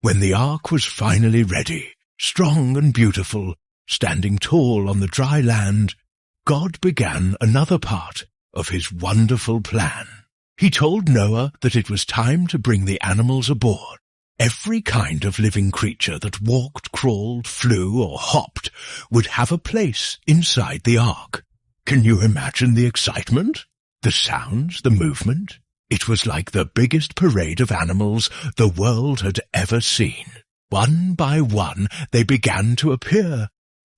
When the ark was finally ready, strong and beautiful, standing tall on the dry land, God began another part of his wonderful plan. He told Noah that it was time to bring the animals aboard. Every kind of living creature that walked, crawled, flew, or hopped would have a place inside the ark. Can you imagine the excitement? The sounds, the movement? It was like the biggest parade of animals the world had ever seen. One by one they began to appear,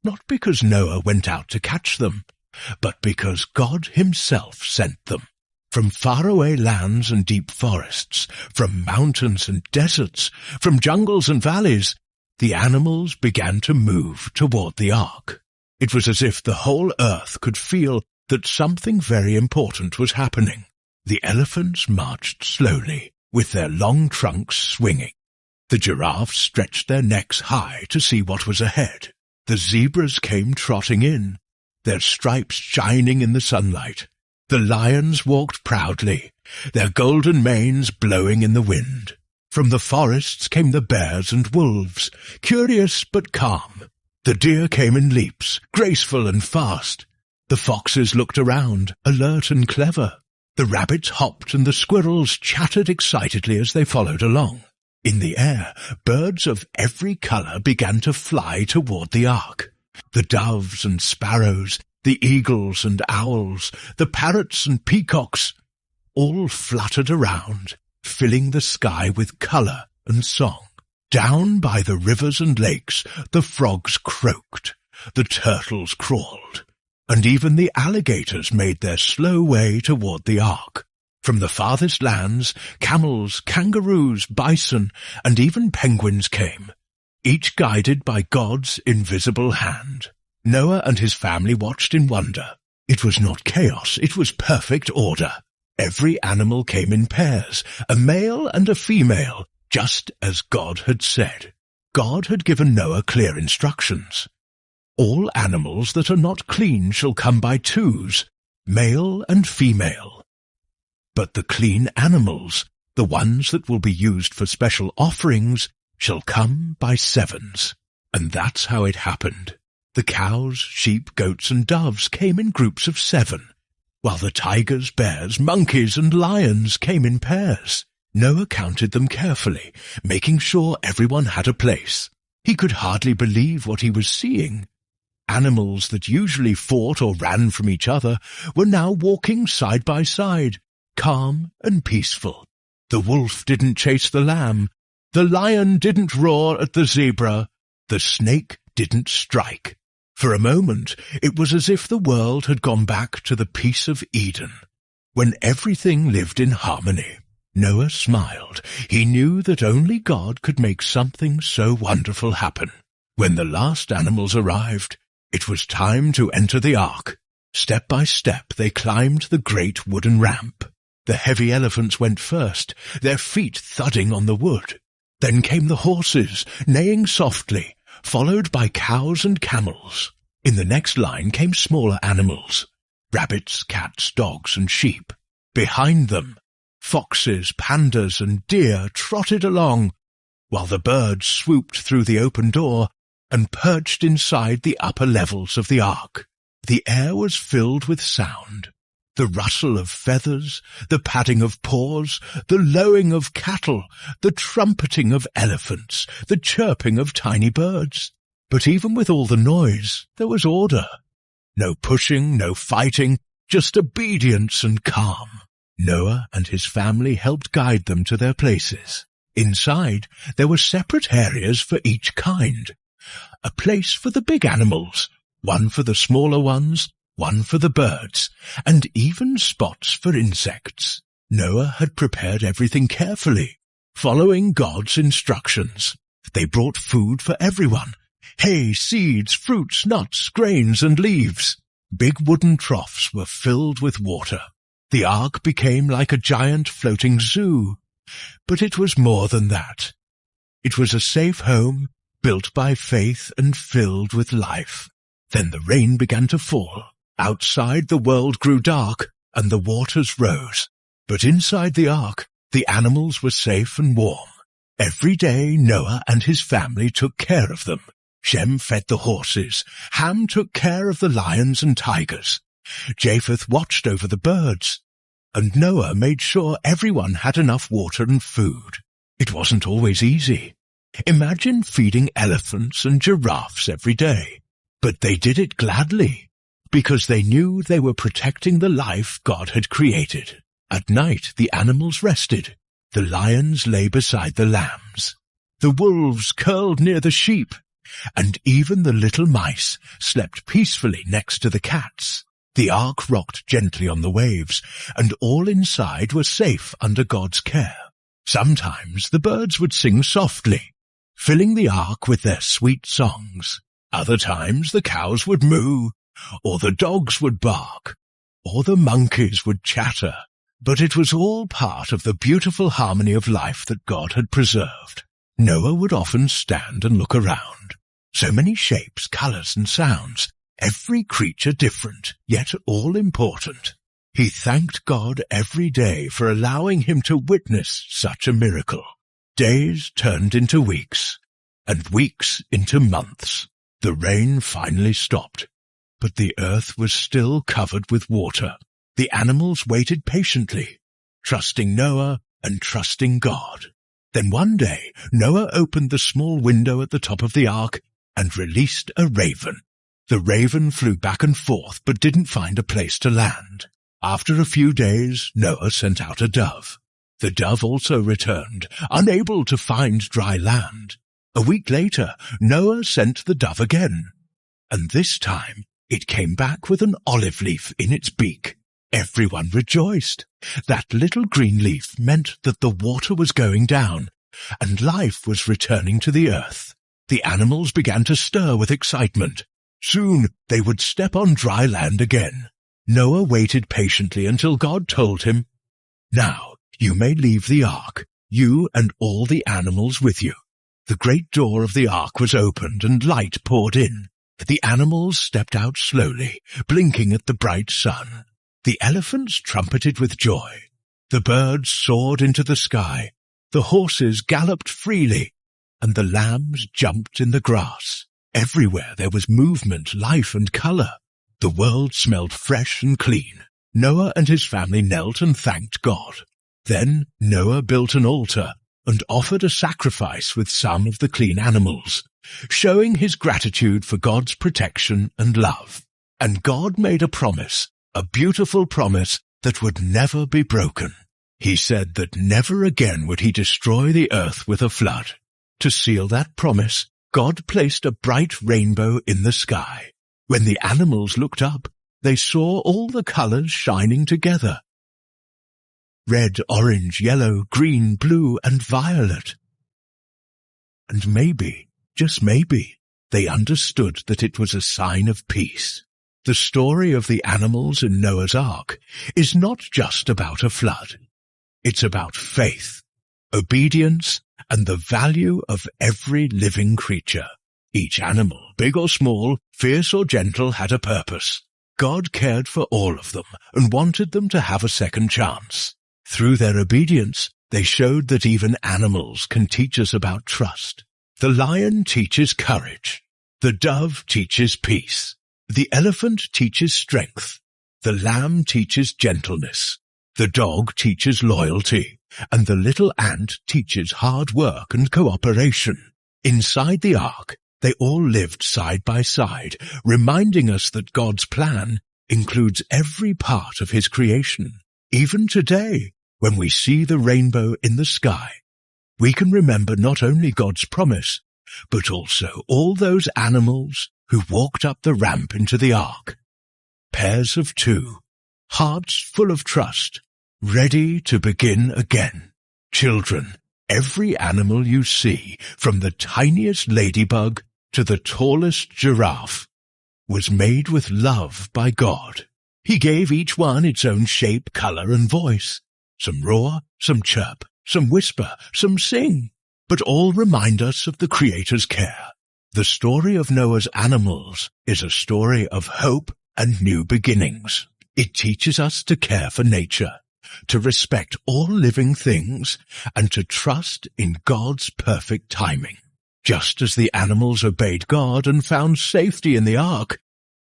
not because Noah went out to catch them, but because God himself sent them. From faraway lands and deep forests, from mountains and deserts, from jungles and valleys, the animals began to move toward the ark. It was as if the whole earth could feel that something very important was happening. The elephants marched slowly, with their long trunks swinging. The giraffes stretched their necks high to see what was ahead. The zebras came trotting in, their stripes shining in the sunlight. The lions walked proudly, their golden manes blowing in the wind. From the forests came the bears and wolves, curious but calm. The deer came in leaps, graceful and fast. The foxes looked around, alert and clever. The rabbits hopped and the squirrels chattered excitedly as they followed along. In the air, birds of every color began to fly toward the ark. The doves and sparrows, the eagles and owls, the parrots and peacocks, all fluttered around, filling the sky with color and song. Down by the rivers and lakes, the frogs croaked, the turtles crawled, and even the alligators made their slow way toward the ark. From the farthest lands, camels, kangaroos, bison, and even penguins came, each guided by God's invisible hand. Noah and his family watched in wonder. It was not chaos, it was perfect order. Every animal came in pairs, a male and a female, just as God had said. God had given Noah clear instructions. All animals that are not clean shall come by twos, male and female. But the clean animals, the ones that will be used for special offerings, shall come by sevens. And that's how it happened. The cows, sheep, goats, and doves came in groups of 7, while the tigers, bears, monkeys, and lions came in pairs. Noah counted them carefully, making sure everyone had a place. He could hardly believe what he was seeing. Animals that usually fought or ran from each other were now walking side by side, calm and peaceful. The wolf didn't chase the lamb, the lion didn't roar at the zebra, the snake didn't strike. For a moment, it was as if the world had gone back to the peace of Eden, when everything lived in harmony. Noah smiled. He knew that only God could make something so wonderful happen. When the last animals arrived, it was time to enter the ark. Step by step, they climbed the great wooden ramp. The heavy elephants went first, their feet thudding on the wood. Then came the horses, neighing softly, followed by cows and camels. In the next line came smaller animals, rabbits, cats, dogs, and sheep. Behind them, foxes, pandas, and deer trotted along, while the birds swooped through the open door and perched inside the upper levels of the ark. The air was filled with sound. The rustle of feathers, the padding of paws, the lowing of cattle, the trumpeting of elephants, the chirping of tiny birds. But even with all the noise, there was order. No pushing, no fighting, just obedience and calm. Noah and his family helped guide them to their places. Inside, there were separate areas for each kind. A place for the big animals, one for the smaller ones, one for the birds, and even spots for insects. Noah had prepared everything carefully, following God's instructions. They brought food for everyone: hay, seeds, fruits, nuts, grains, and leaves. Big wooden troughs were filled with water. The ark became like a giant floating zoo. But it was more than that. It was a safe home, built by faith and filled with life. Then the rain began to fall. Outside the world grew dark, and the waters rose. But inside the ark, the animals were safe and warm. Every day Noah and his family took care of them. Shem fed the horses, Ham took care of the lions and tigers, Japheth watched over the birds, and Noah made sure everyone had enough water and food. It wasn't always easy. Imagine feeding elephants and giraffes every day. But they did it gladly, because they knew they were protecting the life God had created. At night the animals rested. The lions lay beside the lambs. The wolves curled near the sheep, and even the little mice slept peacefully next to the cats. The ark rocked gently on the waves, and all inside were safe under God's care. Sometimes the birds would sing softly, filling the ark with their sweet songs. Other times the cows would moo, or the dogs would bark, or the monkeys would chatter. But it was all part of the beautiful harmony of life that God had preserved. Noah would often stand and look around. So many shapes, colors, and sounds, every creature different, yet all important. He thanked God every day for allowing him to witness such a miracle. Days turned into weeks, and weeks into months. The rain finally stopped, but the earth was still covered with water. The animals waited patiently, trusting Noah and trusting God. Then one day, Noah opened the small window at the top of the ark and released a raven. The raven flew back and forth but didn't find a place to land. After a few days, Noah sent out a dove. The dove also returned, unable to find dry land. A week later, Noah sent the dove again, and this time it came back with an olive leaf in its beak. Everyone rejoiced. That little green leaf meant that the water was going down, and life was returning to the earth. The animals began to stir with excitement. Soon they would step on dry land again. Noah waited patiently until God told him, "Now you may leave the ark, you and all the animals with you." The great door of the ark was opened and light poured in. The animals stepped out slowly, blinking at the bright sun. The elephants trumpeted with joy. The birds soared into the sky. The horses galloped freely, and the lambs jumped in the grass. Everywhere there was movement, life, and color. The world smelled fresh and clean. Noah and his family knelt and thanked God. Then Noah built an altar and offered a sacrifice with some of the clean animals, showing his gratitude for God's protection and love. And God made a promise, a beautiful promise that would never be broken. He said that never again would he destroy the earth with a flood. To seal that promise, God placed a bright rainbow in the sky. When the animals looked up, they saw all the colors shining together. Red, orange, yellow, green, blue, and violet. And maybe, just maybe, they understood that it was a sign of peace. The story of the animals in Noah's Ark is not just about a flood. It's about faith, obedience, and the value of every living creature. Each animal, big or small, fierce or gentle, had a purpose. God cared for all of them and wanted them to have a second chance. Through their obedience, they showed that even animals can teach us about trust. The lion teaches courage. The dove teaches peace. The elephant teaches strength. The lamb teaches gentleness. The dog teaches loyalty. And the little ant teaches hard work and cooperation. Inside the ark, they all lived side by side, reminding us that God's plan includes every part of his creation. Even today, when we see the rainbow in the sky, we can remember not only God's promise, but also all those animals who walked up the ramp into the ark. Pairs of two, hearts full of trust, ready to begin again. Children, every animal you see, from the tiniest ladybug to the tallest giraffe, was made with love by God. He gave each one its own shape, color, and voice. Some roar, some chirp, some whisper, some sing, but all remind us of the Creator's care. The story of Noah's animals is a story of hope and new beginnings. It teaches us to care for nature, to respect all living things, and to trust in God's perfect timing. Just as the animals obeyed God and found safety in the ark,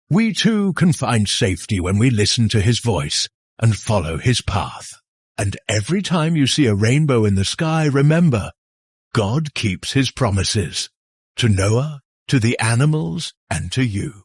we too can find safety when we listen to his voice and follow his path. And every time you see a rainbow in the sky, remember, God keeps his promises to Noah, to the animals, and to you.